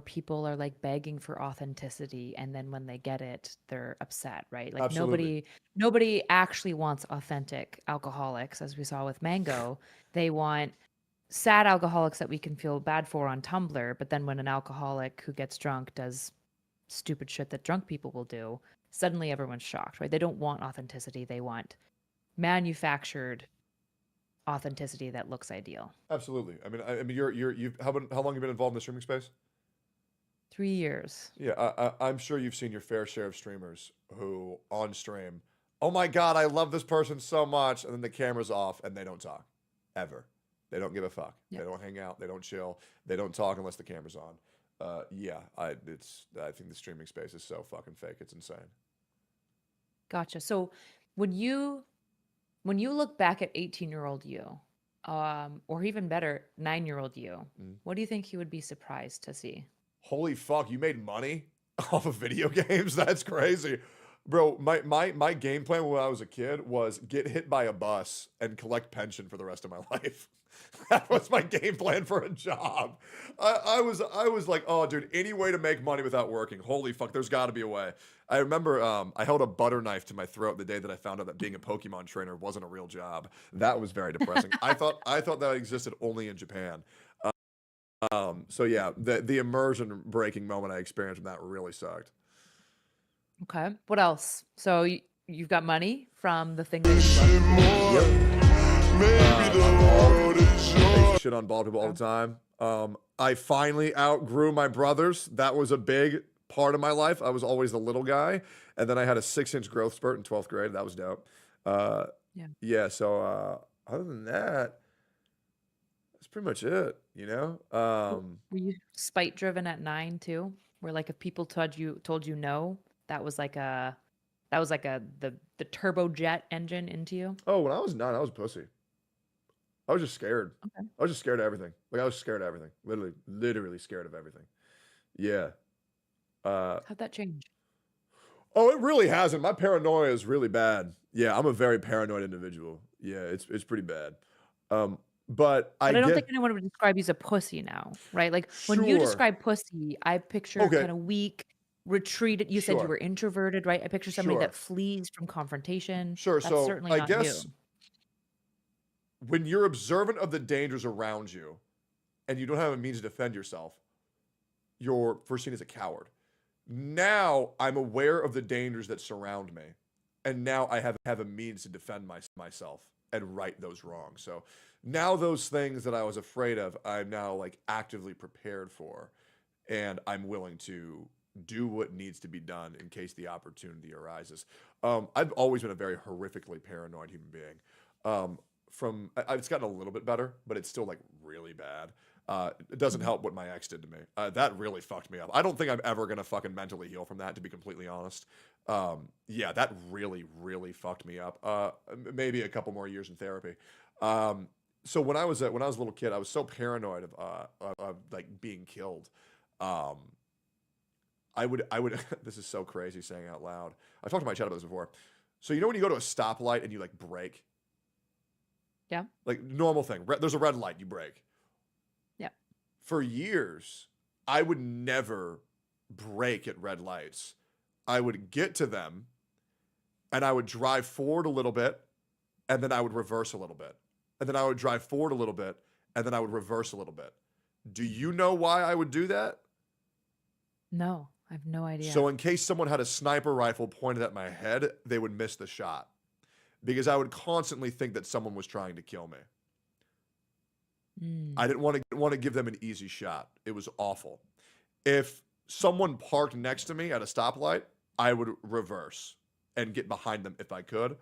people are like begging for authenticity, and then when they get it, they're upset, right? Like Absolutely. nobody actually wants authentic alcoholics, as we saw with Mango. They want sad alcoholics that we can feel bad for on Tumblr, but then when an alcoholic who gets drunk does stupid shit that drunk people will do, suddenly everyone's shocked, right? They don't want authenticity. They want manufactured authenticity that looks ideal. Absolutely. I mean, you've how long you been involved in the streaming space? 3 years. Yeah, I'm sure you've seen your fair share of streamers who on stream, oh my God, I love this person so much, and then the camera's off and they don't talk ever. They don't give a fuck. They Yep. don't hang out. They don't chill. They don't talk unless the camera's on. Yeah, I think the streaming space is so fucking fake. It's insane. Gotcha. So when you when you look back at 18-year-old you, or even better, 9-year-old you, Mm. what do you think you would be surprised to see? Holy fuck, you made money off of video games? That's crazy. Bro, my game plan when I was a kid was get hit by a bus and collect pension for the rest of my life. That was my game plan for a job. I was like, oh dude, any way to make money without working. Holy fuck, there's gotta be a way. I remember I held a butter knife to my throat the day that I found out that being a Pokemon trainer wasn't a real job. That was very depressing. I thought that existed only in Japan. So yeah, the immersion breaking moment I experienced from that really sucked. Okay. What else? So you've got money from the thing that you love to do. Yep. I'm bald. I used to shit on bald people all Okay. the time. I finally outgrew my brothers. That was a big part of my life. I was always the little guy, and then I had a 6-inch growth spurt in 12th grade. That was dope. Uh, Yeah. yeah. So other than that, that's pretty much it. You know. Were you spite driven at 9 too? Where like if people told you no, that was like a the turbojet engine into you? Oh, when I was 9, I was a pussy. I was just scared. Okay. I was just scared of everything. Like I was scared of everything. Literally scared of everything. Yeah. Uh, How'd that change? oh, it really hasn't. My paranoia is really bad. Yeah, I'm a very paranoid individual. Yeah, it's pretty bad. But I But I don't think get anyone would describe you as a pussy now, right? Like when you sure. describe pussy, I picture Okay, kind of weak, retreated. You said you sure. were introverted, right? I picture somebody that Sure. flees from confrontation. Sure. That's So certainly I not guess you. when you're observant of the dangers around you and you don't have a means to defend yourself, you're first seen as a coward. Now I'm aware of the dangers that surround me, and now I have a means to defend myself and right those wrongs. So now those things that I was afraid of, I'm now like actively prepared for, and I'm willing to do what needs to be done in case the opportunity arises. I've always been a very horrifically paranoid human being. Um, it's gotten a little bit better, but it's still like really bad. It doesn't Mhm. help what my ex did to me. That really fucked me up. I don't think I'm ever gonna fucking mentally heal from that, to be completely honest. Yeah, that really, really fucked me up. Maybe a couple more years in therapy. Um, so when I was a little kid, I was so paranoid of like being killed. Um, I would. This is so crazy saying out loud. I talked to my chat about this before. So you know when you go to a stoplight and you like brake, Yeah. like normal thing. There's a red light, you brake. Yeah. For years, I would never brake at red lights. I would get to them and I would drive forward a little bit and then I would reverse a little bit. And then I would drive forward a little bit and then I would reverse a little bit. Do you know why I would do that? No, I have no So idea. in case someone had a sniper rifle pointed at my head, they would miss the shot because I would constantly think that someone was trying to kill me. I Mm. didn't want to give them an easy shot. It was awful. If someone parked next to me at a stoplight, I would reverse and get behind them if I could,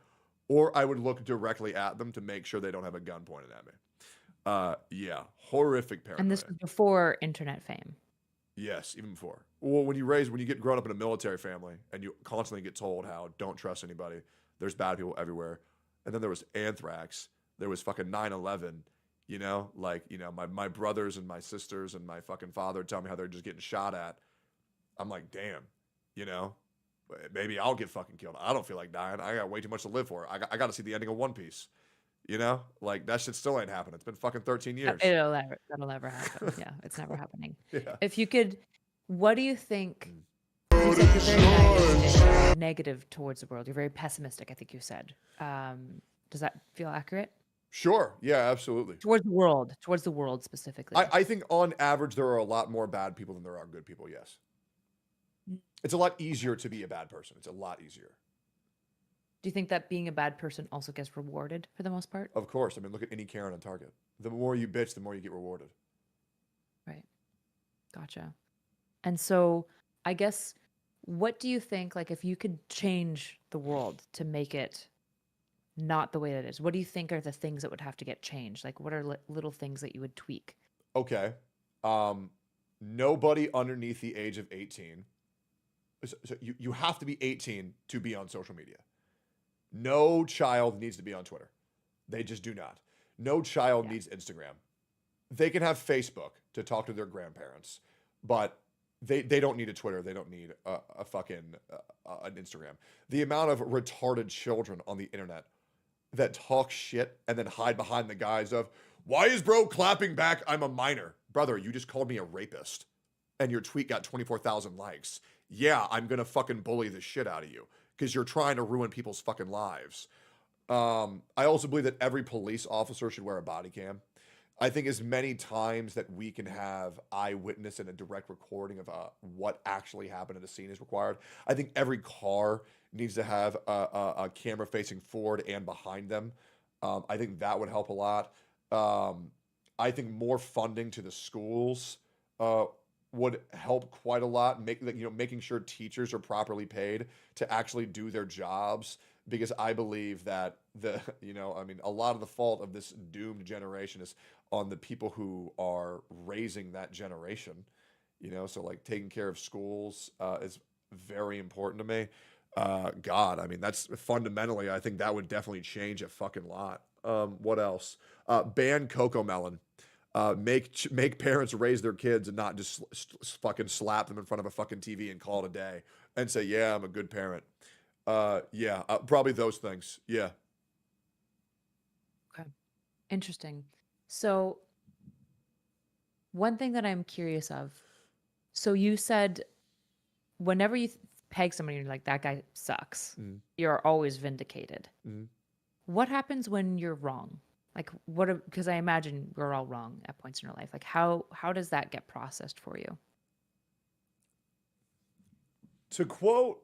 or I would look directly at them to make sure they don't have a gun pointed at me. Yeah, horrific And this paranoia. was before internet fame. Yes, even before. Well, when you get grown up in a military family and you constantly get told how don't trust anybody, there's bad people everywhere. And then there was anthrax, there was fucking 9/11, my brothers and my sisters and my fucking father tell me how they're just getting shot at. I'm like, damn, you know, maybe I'll get fucking killed. I don't feel like dying. I got way too much to live for. I got to see the ending of One Piece. Like that shit still ain't happening. It's been fucking 13 years. That'll never happen. Yeah, it's never happening. Yeah. If you could What do you think? You said you're very nihilistic, you're negative towards the world. You're very pessimistic, I think you said. Does that feel accurate? Sure. Yeah, absolutely. Towards the world specifically. I think on average there are a lot more bad people than there are good people. Yes. Mm. It's a lot easier to be a bad person. It's a lot easier. Do you think that being a bad person also gets rewarded for the most part? Of course. I mean, look at any Karen on Target. The more you bitch, the more you get rewarded. Right. Gotcha. And so I guess what do you think, like if you could change the world to make it not the way that it is, what do you think are the things that would have to get changed? Like what are little things that you would tweak? Okay. Nobody underneath the age of 18. So you have to be 18 to be on social media. No child needs to be on Twitter. They just do not. No child needs Instagram. They can have Facebook to talk to their grandparents, but they don't need a Twitter. They don't need a fucking an Instagram. The amount of retarded children on the internet that talk shit and then hide behind the guise of, why is bro clapping back? I'm a minor. Brother, you just called me a rapist and your tweet got 24,000 likes. Yeah, I'm going to fucking bully the shit out of you because you're trying to ruin people's fucking lives. I also believe that every police officer should wear a body cam. I think as many times that we can have eyewitness and a direct recording of what actually happened at a scene is required. I think every car needs to have a camera facing forward and behind them. I think that would help a lot. I think more funding to the schools would help quite a lot. Making sure teachers are properly paid to actually do their jobs, because I believe that a lot of the fault of this doomed generation is on the people who are raising that generation. So like taking care of schools is very important to me. God, I mean, that's fundamentally, I think that would definitely change a fucking lot. What else? Ban Cocomelon. Make parents raise their kids and not just fucking slap them in front of a fucking TV and call it a day and say, yeah, I'm a good parent. Probably those things. Yeah. Okay. Interesting. So one thing that I'm curious of, so you said whenever you peg somebody, you're like, that guy sucks. Mm. You're always vindicated. Mm. What happens when you're wrong? Like because I imagine we're all wrong at points in our life. Like how does that get processed for you? To quote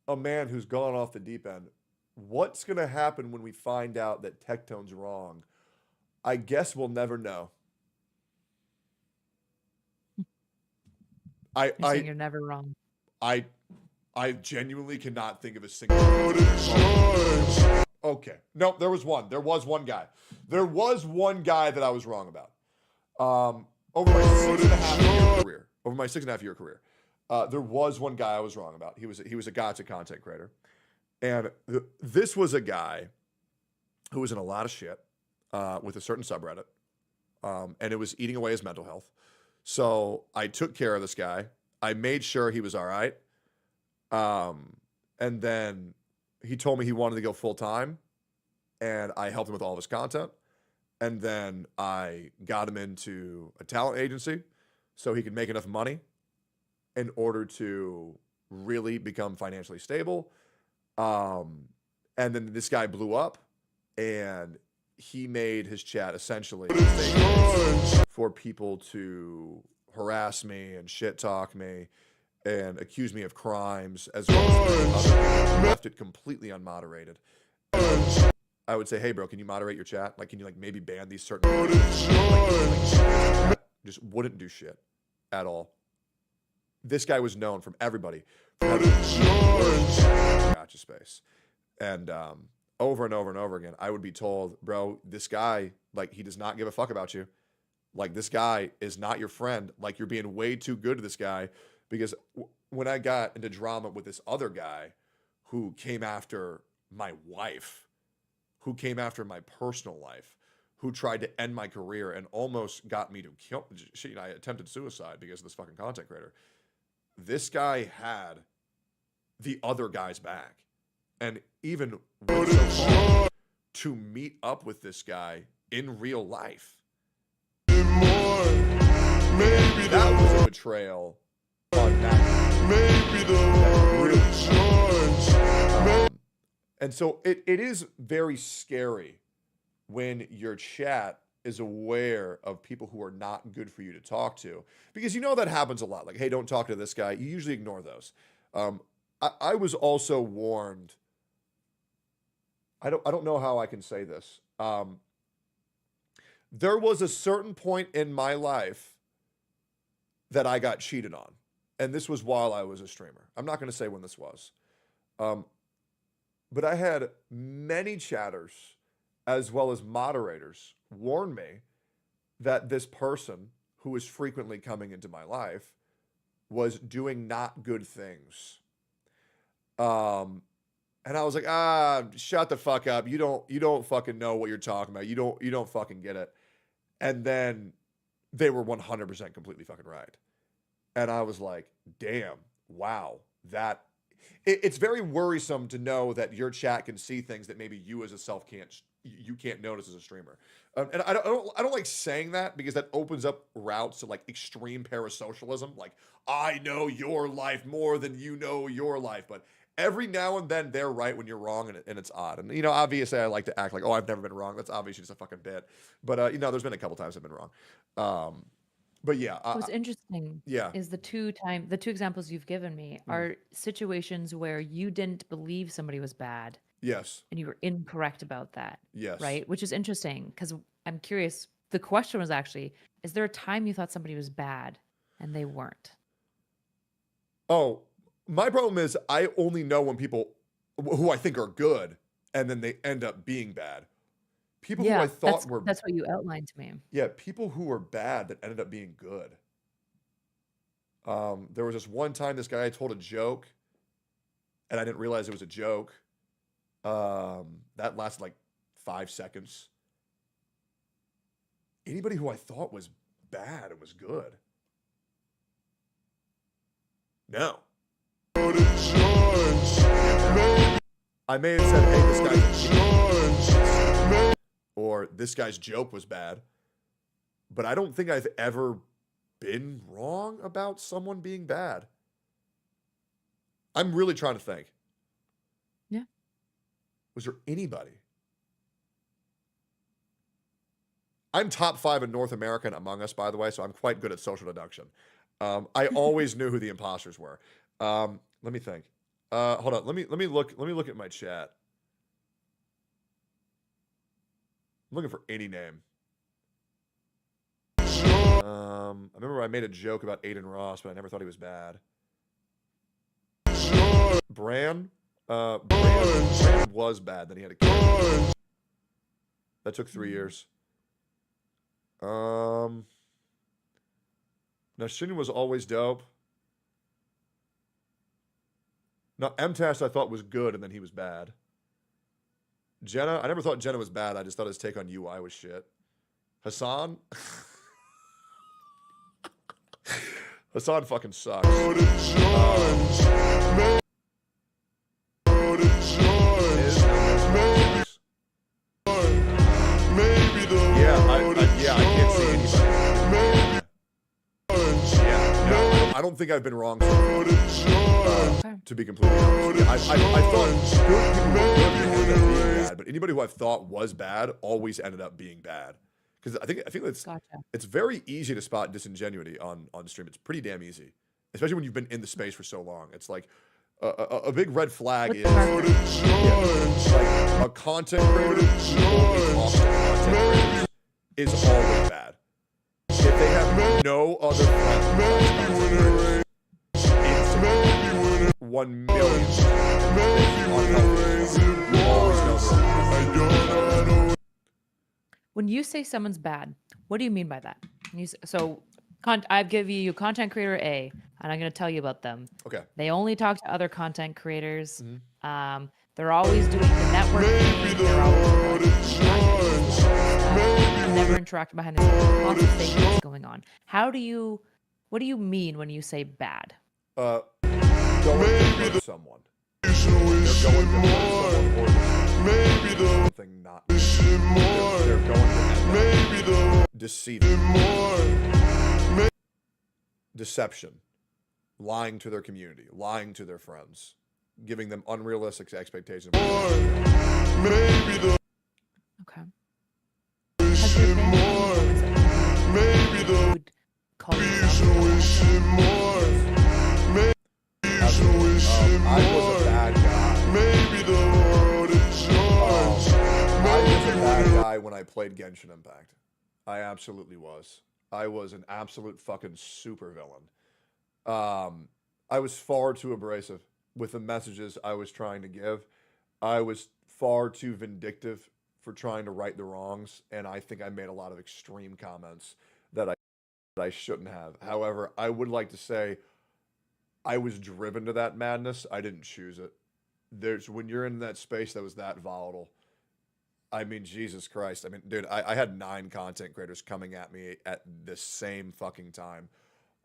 a man who's gone off the deep end, what's going to happen when we find out that Tectone's wrong? I guess we'll never know. You're never wrong. I genuinely cannot think of a single. Okay. No, there was one. There was one guy. There was one guy that I was wrong about. Over my 6.5 year career. There was one guy I was wrong about. He was a gotcha content creator. And this was a guy who was in a lot of shit with a certain subreddit. And it was eating away his mental health. So I took care of this guy. I made sure he was all right. And then he told me he wanted to go full time. And I helped him with all of his content. And then I got him into a talent agency so he could make enough money in order to really become financially stable. And then this guy blew up and he made his chat essentially for people to harass me and shit talk me and accuse me of crimes, as well as other left it completely unmoderated. I would say, hey bro, can you moderate your chat? Like, can you maybe ban these certain just wouldn't do shit at all. This guy was known from everybody for having gotcha space. And over and over and over again, I would be told, bro, this guy, he does not give a fuck about you. This guy is not your friend. You're being way too good to this guy. Because when I got into drama with this other guy who came after my wife, who came after my personal life, who tried to end my career and almost got me to kill, I attempted suicide because of this fucking content creator. This guy had the other guy's back and even went so far to meet up with this guy in real life. That betrayal on that really, and so it is very scary when your chat is aware of people who are not good for you to talk to, because you know that happens a lot. Like, hey, don't talk to this guy. You usually ignore those. I was also warned. I don't know how I can say this. There was a certain point in my life that I got cheated on, and this was while I was a streamer. I'm not going to say when this was, but I had many chatters as well as moderators warn me that this person who was frequently coming into my life was doing not good things. And I was like, shut the fuck up. You don't fucking know what you're talking about. You don't fucking get it. And then they were 100% completely fucking right. And I was like, damn, wow, it's very worrisome to know that your chat can see things that maybe you as a self can't notice as a streamer. And I don't like saying that, because that opens up routes to like extreme parasocialism. Like, I know your life more than you know your life, but every now and then they're right when you're wrong, and it's odd. And, you know, obviously I like to act like, oh, I've never been wrong. That's obviously just a fucking bit. But, you know, there's been a couple times I've been wrong. But yeah. What's interesting is the two examples you've given me are situations where you didn't believe somebody was bad. Yes. And you were incorrect about that. Yes. Right? Which is interesting, because I'm curious. The question was actually, is there a time you thought somebody was bad and they weren't? Oh, my problem is I only know when people who I think are good and then they end up being bad. People who I thought were... That's what you outlined to me. Yeah, people who were bad that ended up being good. There was this one time this guy told a joke, and I didn't realize it was a joke. That lasted like 5 seconds. Anybody who I thought was bad and was good? No. I may have said, hey, this guy's a cheat, or this guy's joke was bad, but I don't think I've ever been wrong about someone being bad. I'm really trying to think. Yeah. Was there anybody? I'm top 5 in North America and Among Us, by the way, so I'm quite good at social deduction. I always knew who the imposters were. Let me think. Hold on. Let me look at my chat. I'm looking for any name. I remember I made a joke about Aiden Ross, but I never thought he was bad. Bran was bad. Then he had a kid. That took 3 years. Now Shin was always dope. Now MTash I thought was good, and then he was bad. Jenna, I never thought Jenna was bad. I just thought his take on UI was shit. Hassan, Hassan fucking sucks. I can't see anybody. I don't think I've been wrong to be completely honest. I thought good people were good and ended up being bad, but anybody who I thought was bad always ended up being bad. Because I think it's very easy to spot disingenuity on stream. It's pretty damn easy, especially when you've been in the space for so long. It's like a big red flag is like a content creator who only talks to content creators is always bad. If they have no other friends, instantly 1 million. When you say someone's bad, what do you mean by that? I've given you content creator A, and I'm going to tell you about them. Okay. They only talk to other content creators. Mm-hmm. They're always doing the networking. They're always never interact behind the scenes. Lots of fake things going on. What do you mean when you say bad? Going to someone. They're going to someone or something not. They're going to deceiving. deception, lying to their community, lying to their friends, giving them unrealistic expectations. Okay. Has there been any moments that you would call yourself I was a bad guy. I was a bad guy when I played Genshin Impact. I absolutely was. I was an absolute fucking supervillain. I was far too abrasive with the messages I was trying to give. I was far too vindictive for trying to right the wrongs, and I think I made a lot of extreme comments that I shouldn't have. However, I would like to say I was driven to that madness. I didn't choose it. When you're in that space that was that volatile, I mean, Jesus Christ. I mean, dude, I had 9 content creators coming at me at the same fucking time.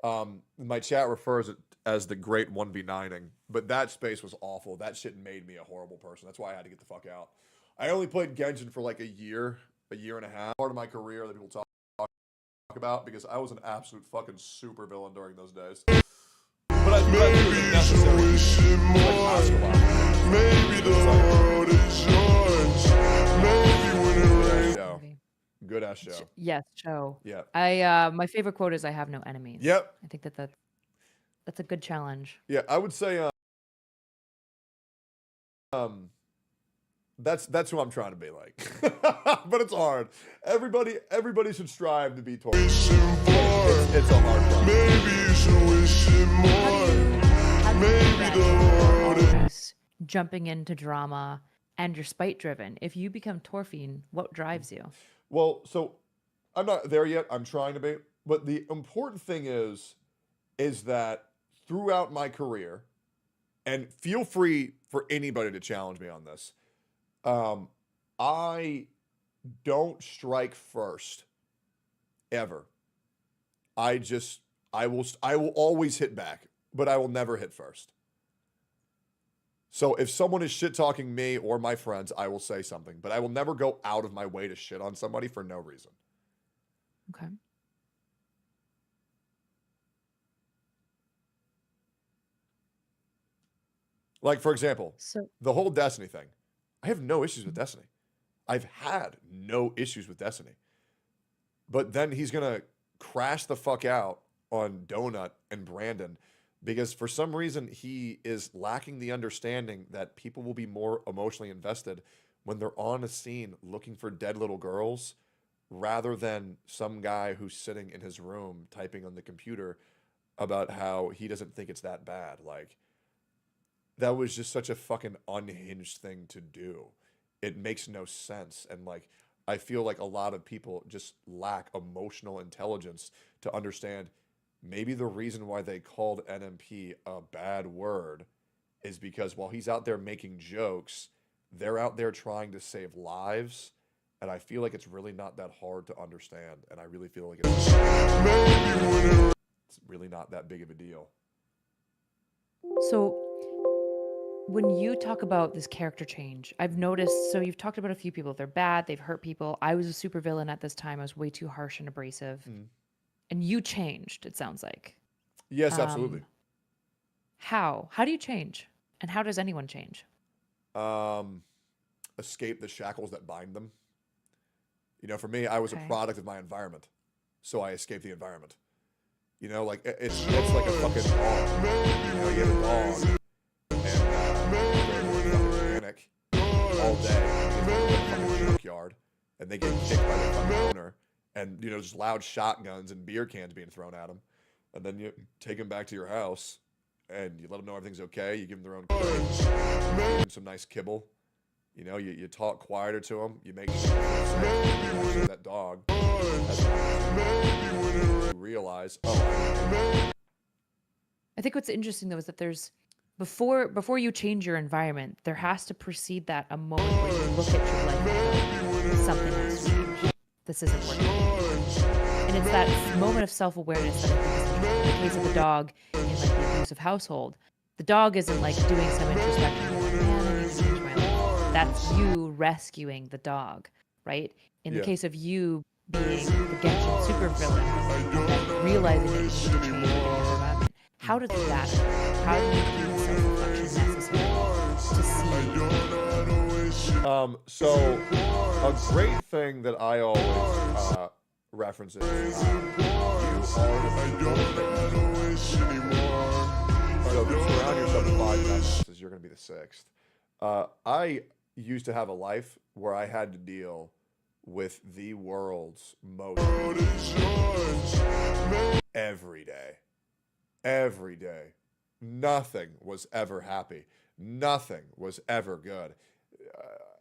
My chat refers it as the great 1v9ing, but that space was awful. That shit made me a horrible person. That's why I had to get the fuck out. I only played Genshin for like a year and a half. Part of my career that people talk about because I was an absolute fucking super villain during those days. But I think it was necessary. Maybe the world is yours. Good ass show. Yes, show. Yeah. My favorite quote is, "I have no enemies." Yep. I think that's a good challenge. Yeah, I would say that's who I'm trying to be like. But it's hard. Everybody should strive to be tortured. It's a hard problem. Maybe you should wish it more. Jumping into drama and you're spite driven. If you become Torfine, what drives you? Well, so I'm not there yet. I'm trying to be. But the important thing is that throughout my career, and feel free for anybody to challenge me on this, I don't strike first, ever. I will always hit back, but I will never hit first. So if someone is shit talking me or my friends, I will say something, but I will never go out of my way to shit on somebody for no reason. Okay. Like, for example, So the whole Destiny thing. I have no issues with Destiny. I've had no issues with Destiny. But then he's going to crash the fuck out on Donut and Brandon because for some reason he is lacking the understanding that people will be more emotionally invested when they're on a scene looking for dead little girls rather than some guy who's sitting in his room typing on the computer about how he doesn't think it's that bad. Like, that was just such a fucking unhinged thing to do. It makes no sense. And like, I feel like a lot of people just lack emotional intelligence to understand maybe the reason why they called NMP a bad word is because while he's out there making jokes, they're out there trying to save lives. And I feel like it's really not that hard to understand. And I really feel like it's really not that big of a deal. So when you talk about this character change, I've noticed, so you've talked about a few people. They're bad, they've hurt people. I was a super villain at this time. I was way too harsh and abrasive. And you changed, it sounds like. Yes, absolutely. How? How do you change? And how does anyone change? Escape the shackles that bind them. You know, for me, I was a product of my environment. So I escaped the environment. You know, like, it's like a fucking dog. You know, you have a dog. All day in the fucking junkyard, and they get kicked by the fucking owner, and you know, just loud shotguns and beer cans being thrown at them, and then you take them back to your house, and you let them know everything's okay. You give them their own clothes, give them some nice kibble. You know, you talk quieter to them. You make sure that dog has to realize. Oh, I think what's interesting though is that there's before you change your environment, there has to precede that a moment where you look at your life and go, something has to change. This isn't working. And it's that moment of self-awareness that I think is interesting. In the case of the dog in like the abusive household, the dog isn't like doing some introspection, like, man, I need to change my life. That's you rescuing the dog, right? In the case of you being the Genshin supervillain and then realizing that you need to change your environment. How did that occur? How do you do the self-reflection necessary to see? So a great thing that I always reference is you are the people that you are. So if you surround yourself with 5 dumbasses, you're going to be the 6th. I used to have a life where I had to deal with the world's most every day. Every day. Nothing was ever happy. Nothing was ever good.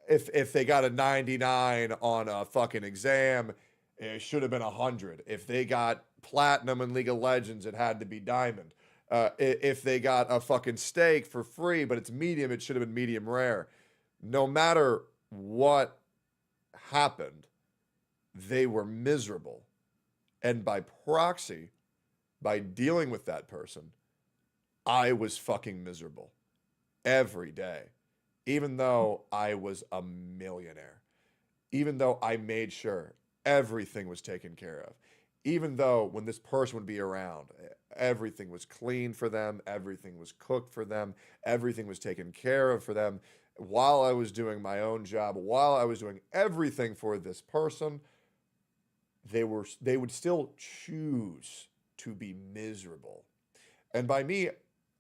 If they got a 99 on a fucking exam, it should have been 100. If they got platinum in League of Legends, it had to be diamond. If they got a fucking steak for free, but it's medium, it should have been medium rare. No matter what happened, they were miserable. And by proxy, by dealing with that person, I was fucking miserable every day. Even though I was a millionaire, even though I made sure everything was taken care of, even though when this person would be around, everything was clean for them, everything was cooked for them, everything was taken care of for them, while I was doing my own job, while I was doing everything for this person, they would still choose to be miserable. And by me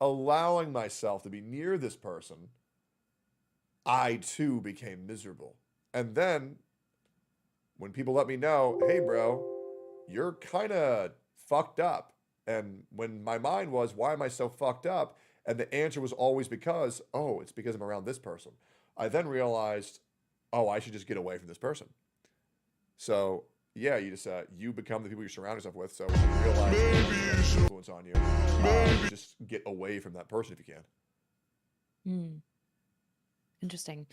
allowing myself to be near this person, I too became miserable. And then when people let me know, hey bro, you're kind of fucked up. And when my mind was, why am I so fucked up? And the answer was always because, oh, it's because I'm around this person. I then realized, oh, I should just get away from this person. So yeah, you just you become the people you surround yourself with. So when you realize there's an influence on you, just get away from that person if you can. Interesting.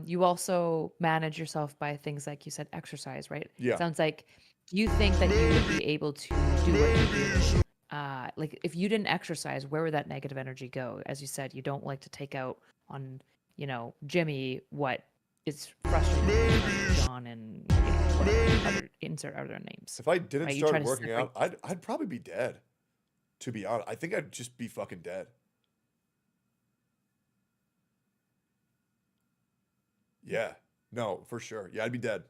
You also manage yourself by things like you said, exercise, right? Yeah. Sounds like you think that you would be able to do what you do. Like if you didn't exercise, where would that negative energy go? As you said, you don't like to take out on, Jimmy what is frustrating from John and whatever other insert other names. If I didn't right? start working out, I'd probably be dead. To be honest, I think I'd just be fucking dead. Yeah. No, for sure. Yeah, I'd be dead.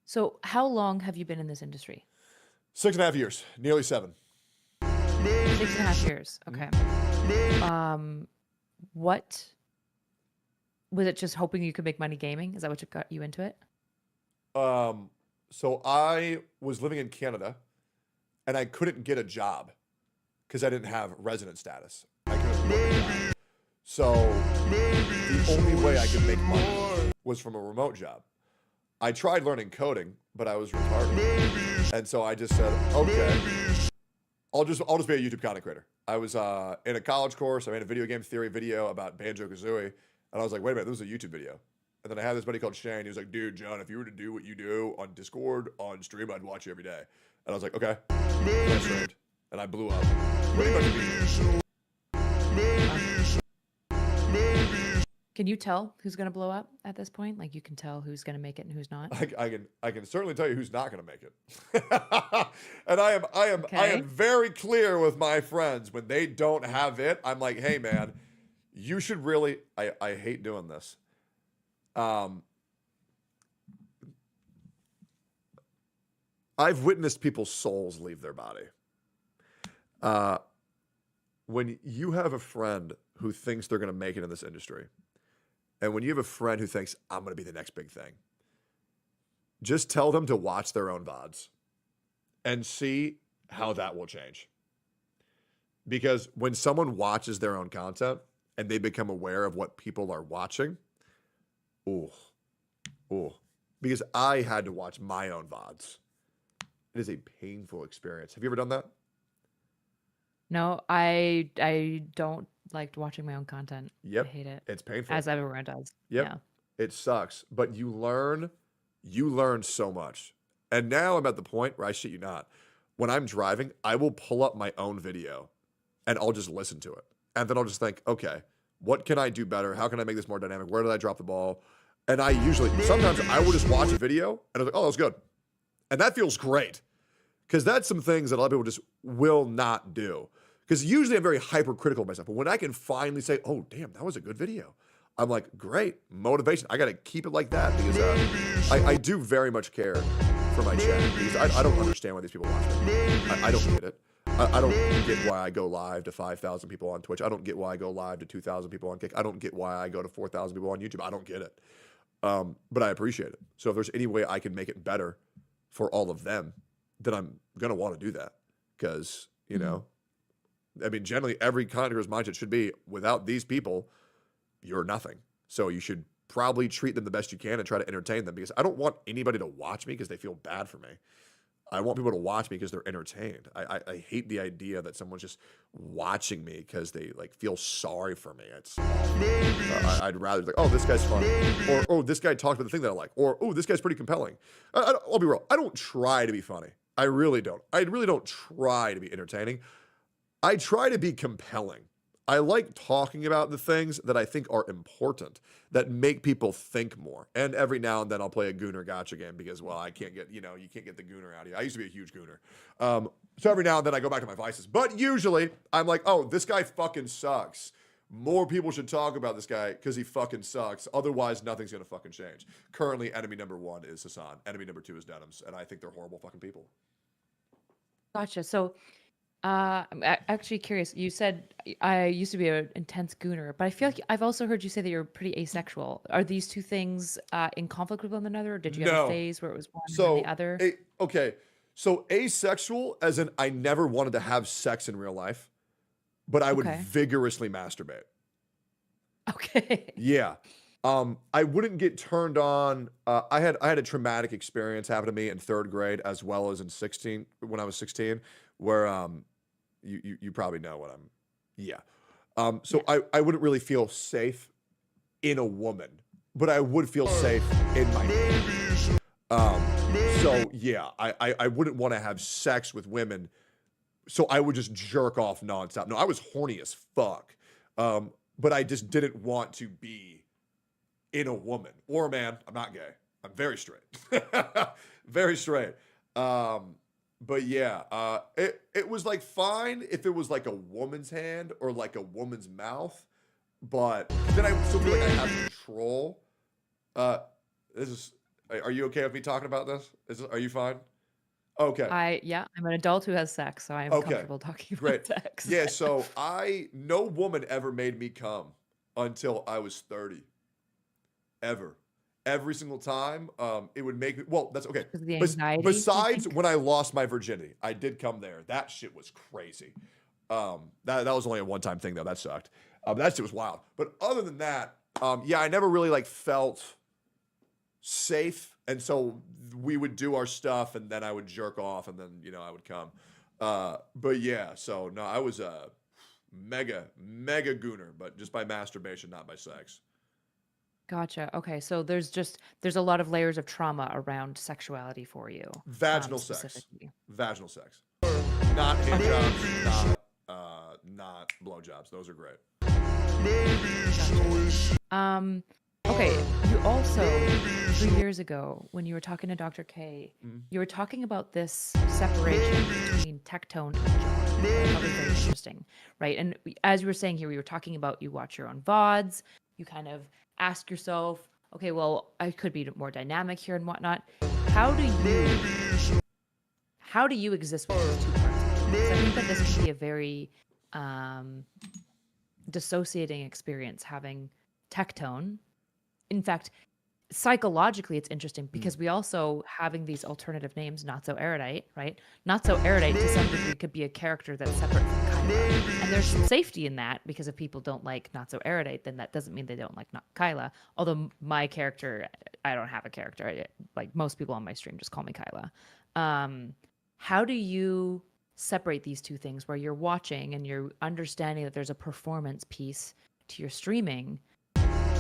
So how long have you been in this industry? 6.5 years, nearly 7. 6.5 years. Okay. What was it? Just hoping you could make money gaming? Is that what got you into it? So I was living in Canada, and I couldn't get a job because I didn't have resident status. I couldn't work a job. So the only way I could make money was from a remote job. I tried learning coding, but I was retarded. And so I just said, okay, I'll just be a YouTube content creator. I was in a college course. I made a video game theory video about Banjo-Kazooie. And I was like, wait a minute, this is a YouTube video. And then I had this buddy called Shane. He was like, dude, John, if you were to do what you do on Discord, on stream, I'd watch you every day. And I was like, okay. And I streamed. And I blew up. Pretty much immediately. Can you tell who's going to blow up at this point? Like you can tell who's going to make it and who's not. I can certainly tell you who's not going to make it. And I am very clear with my friends when they don't have it. I'm like, hey man, you should really. I hate doing this. I've witnessed people's souls leave their body. When you have a friend who thinks they're going to make it in this industry, and when you have a friend who thinks, I'm going to be the next big thing, just tell them to watch their own VODs and see how that will change. Because when someone watches their own content and they become aware of what people are watching, because I had to watch my own VODs. It is a painful experience. Have you ever done that? No, I don't like watching my own content. Yep. I hate it. It's painful. As everyone does. Yep. Yeah. It sucks, but you learn so much. And now I'm at the point where I shit you not. When I'm driving, I will pull up my own video and I'll just listen to it. And then I'll just think, okay, what can I do better? How can I make this more dynamic? Where did I drop the ball? And I usually, sometimes I will just watch a video and I'm like, oh, that was good. And that feels great. Because that's some things that a lot of people just will not do. Because usually I'm very hypercritical of myself. But when I can finally say, oh, damn, that was a good video, I'm like, great, motivation. I got to keep it like that because I do very much care for my channel. Because I don't understand why these people watch me. I don't get it. I don't get why I go live to 5,000 people on Twitch. I don't get why I go live to 2,000 people on Kick. I don't get why I go to 4,000 people on YouTube. I don't get it. But I appreciate it. So if there's any way I can make it better for all of them, then I'm going to want to do that. Because, you know, I mean, generally every content creator's mindset should be, without these people, you're nothing. So you should probably treat them the best you can and try to entertain them, because I don't want anybody to watch me because they feel bad for me. I want people to watch me because they're entertained. I hate the idea that someone's just watching me because they like feel sorry for me. It's I'd rather like, oh, this guy's funny, or oh, this guy talked about the thing that I like, or oh, this guy's pretty compelling. I'll be real. I don't try to be funny. I really don't. I really don't try to be entertaining. I try to be compelling. I like talking about the things that I think are important, that make people think more. And every now and then I'll play a Gooner Gotcha game because, well, I can't get, you can't get the Gooner out of you. I used to be a huge Gooner. So every now and then I go back to my vices. But usually I'm like, oh, this guy fucking sucks. More people should talk about this guy because he fucking sucks. Otherwise, nothing's going to fucking change. Currently, enemy number 1 is Hassan. Enemy number 2 is Denims. And I think they're horrible fucking people. Gotcha. So I'm actually curious. You said I used to be an intense gooner, but I feel like I've also heard you say that you're pretty asexual. Are these two things in conflict with one another, or did you have a phase where it was one and then the other? Okay. So asexual, as in I never wanted to have sex in real life, but I would vigorously masturbate. Okay. Yeah. I wouldn't get turned on. I had a traumatic experience happen to me in 3rd grade as well as in 16 when I was 16, where you probably know what I'm. So I wouldn't really feel safe in a woman, but I would feel safe in my so yeah, I wouldn't want to have sex with women, so I would just jerk off nonstop. No, I was horny as fuck, but I just didn't want to be in a woman or a man. I'm not gay. I'm very straight. Very straight. But yeah, it was like fine if it was like a woman's hand or like a woman's mouth, but then I still feel like I have control. Are you okay with me talking about this? Are you fine? Okay. Yeah, I'm an adult who has sex, so I am comfortable talking about sex. Yeah, so no woman ever made me come until I was 30. Ever. Every single time, it would make me, well, that's okay. The anxiety, besides when I lost my virginity, I did come there. That shit was crazy. That was only a one-time thing though. That sucked. That shit was wild. But other than that, yeah, I never really like felt safe, and so we would do our stuff, and then I would jerk off, and then I would come. But yeah, so no, I was a mega gooner, but just by masturbation, not by sex. Gotcha. Okay, so there's a lot of layers of trauma around sexuality for you. Vaginal sex. Vaginal sex. Not hand jobs, not blowjobs. Those are great. Gotcha. Okay, you also 3 years ago when you were talking to Dr. K, you were talking about this separation between Tectone and John. That was very interesting, right? And as you were saying here, we were talking about you watch your own VODs, you kind of ask yourself, okay, well, I could be more dynamic here and whatnot. How do you exist with those two parts of you? Because I think that this can be a very dissociating experience, having Tectone. In fact, psychologically, it's interesting because we also, having these alternative names, Not So Erudite, right? Not So Erudite to some degree could be a character that's separate from Kyla. And there's some safety in that, because if people don't like Not So Erudite, then that doesn't mean they don't like Kyla. Although my character, I don't have a character. Like most people on my stream just call me Kyla. How do you separate these two things where you're watching and you're understanding that there's a performance piece to your streaming,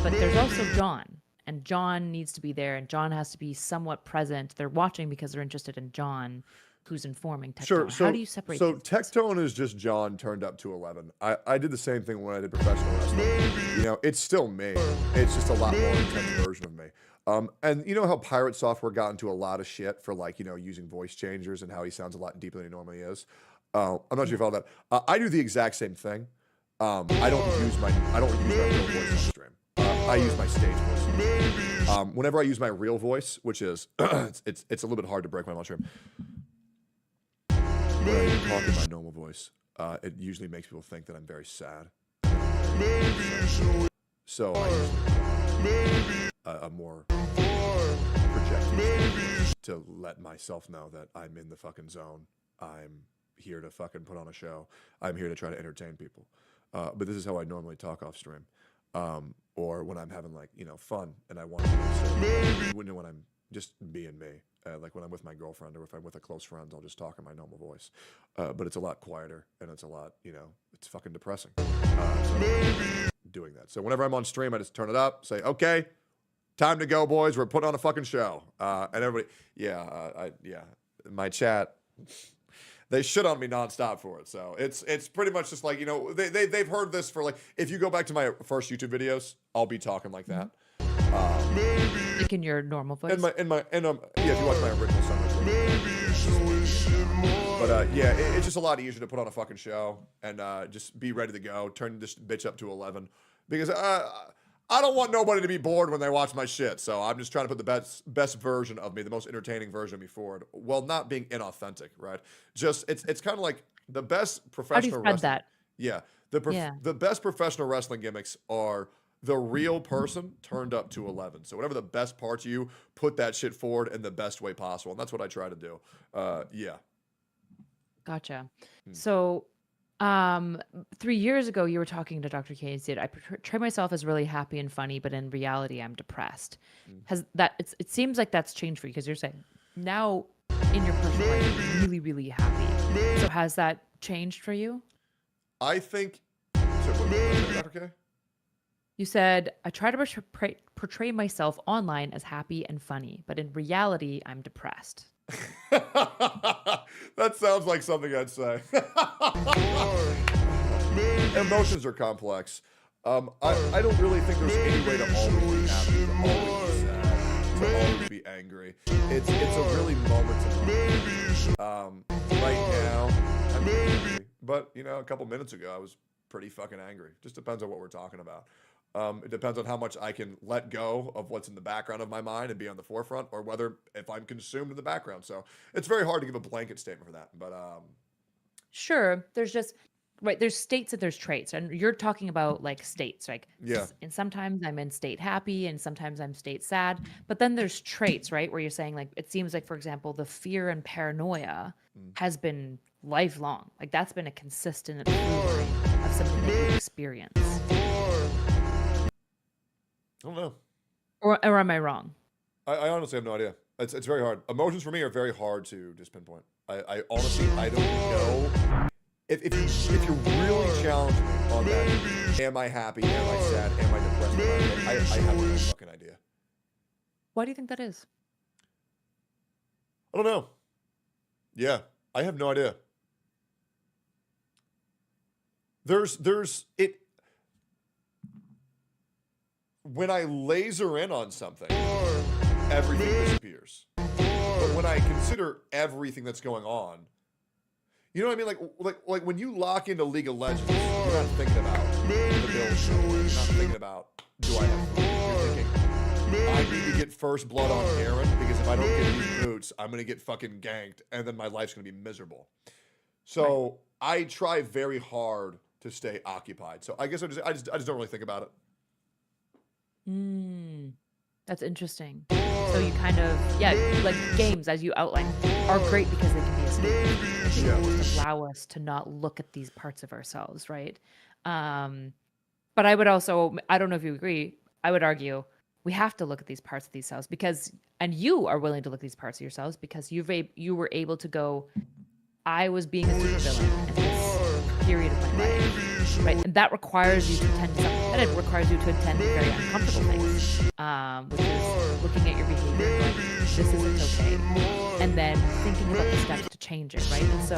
but there's also John, and John needs to be there, and John has to be somewhat present. They're watching because they're interested in John. who's informing tech Sure. tone? How do you separate So these tech things? tone is just John turned up to 11. I did the same thing when I did professional wrestling. You know, it's still me. It's just a lot more intense version of me. And you know how Pirate Software got into a lot of shit for like, you know, using voice changers and how he sounds a lot deeper than he normally is. I'm not sure if you follow that. I do the exact same thing. I don't use my real voice on stream. I use my stage voice. Whenever I use my real voice, which is it's a little bit hard to break when I'm on stream. When I talk in my normal voice, it usually makes people think that I'm very sad. So I use a more projected to let myself know that I'm in the fucking zone. I'm here to fucking put on a show. I'm here to try to entertain people. But this is how I normally talk off stream. Or when I'm having like, you know, fun and I want to, when I'm just being me. Like when I'm with my girlfriend or if I'm with a close friend, I'll just talk in my normal voice. But it's a lot quieter and it's a lot, you know, it's fucking depressing. So I'm doing that. So whenever I'm on stream, I just turn it up, say, okay, time to go, boys. We're putting on a fucking show. And everybody, my chat, they shit on me nonstop for it. So it's pretty much just like, you know, they've heard this for like, if you go back to my first YouTube videos, I'll be talking like that. Like in your normal voice? Yeah, if you watch my original summer. But it's just a lot easier to put on a fucking show and just be ready to go. Turn this bitch up to 11 because I don't want nobody to be bored when they watch my shit. So I'm just trying to put the best version of me, the most entertaining version of me forward, while not being inauthentic, right? Just it's kind of like the best professional How do you spread wrestling. that? Yeah, Yeah. the best professional wrestling gimmicks are the real person turned up to 11. So whatever the best parts of you, put that shit forward in the best way possible, and that's what I try to do. Yeah. Gotcha. So, 3 years ago, you were talking to Dr. K and said, I portray myself as really happy and funny, but in reality, I'm depressed. Has that, it seems like that's changed for you because you're saying now in your personal life, you're really, really happy. So has that changed for you? I think. So what was that, Dr. K? You said, I try to portray myself online as happy and funny, but in reality, I'm depressed. That sounds like something I'd say. Emotions are complex. I don't really think there's any way to always be happy, to always be sad, to always be angry. It's a really moment to moment. Right now, I'm pretty angry. But, you know, a couple minutes ago, I was pretty fucking angry. Just depends on what we're talking about. It depends on how much I can let go of what's in the background of my mind and be on the forefront, or whether if I'm consumed in the background. So it's very hard to give a blanket statement for that. But Sure. There's just, right. There's states and there's traits. And you're talking about like states, like, yeah, and sometimes I'm in state happy and sometimes I'm state sad. But then there's traits, right? Where you're saying like, it seems like, for example, the fear and paranoia has been lifelong. Like that's been a consistent through line of something that you experience. I don't know. Or am I wrong? I honestly have no idea. It's very hard. Emotions for me are very hard to just pinpoint. I honestly, I don't know. If you really challenge me on that, am I happy? Am I sad? Am I depressed? I have no fucking idea. Why do you think that is? I don't know. Yeah, I have no idea. There's it. When I laser in on something, everything disappears. But when I consider everything that's going on, you know what I mean? Like when you lock into League of Legends, you're not thinking about the build. You're not thinking about, do I have food? You're thinking, I need to get first blood on Aaron because if I don't get these boots, I'm gonna get fucking ganked, and then my life's gonna be miserable. So I try very hard to stay occupied. So I guess I just don't really think about it. That's interesting. So you kind of, like games, as you outlined, are great because they can be escape. They just allow us to not look at these parts of ourselves, right? But I would also, I don't know if you agree, I would argue we have to look at these parts of these selves because, and you are willing to look at these parts of yourselves because you were able to go, I was being a supervillain in this period of my life, right? And that requires you to attend to something. And it requires you to attend to very uncomfortable things, which is looking at your behavior and going, this isn't okay, and then thinking about the steps to change it, right? And so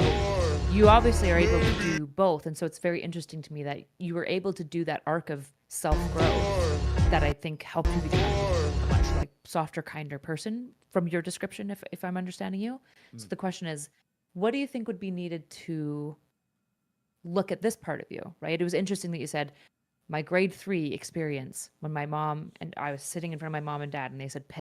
you obviously are able to do both. And so it's very interesting to me that you were able to do that arc of self-growth that I think helped you become a much like softer, kinder person from your description, if I'm understanding you. So the question is, what do you think would be needed to look at this part of you, right? It was interesting that you said my grade 3 experience when my mom and I was sitting in front of my mom and dad and they said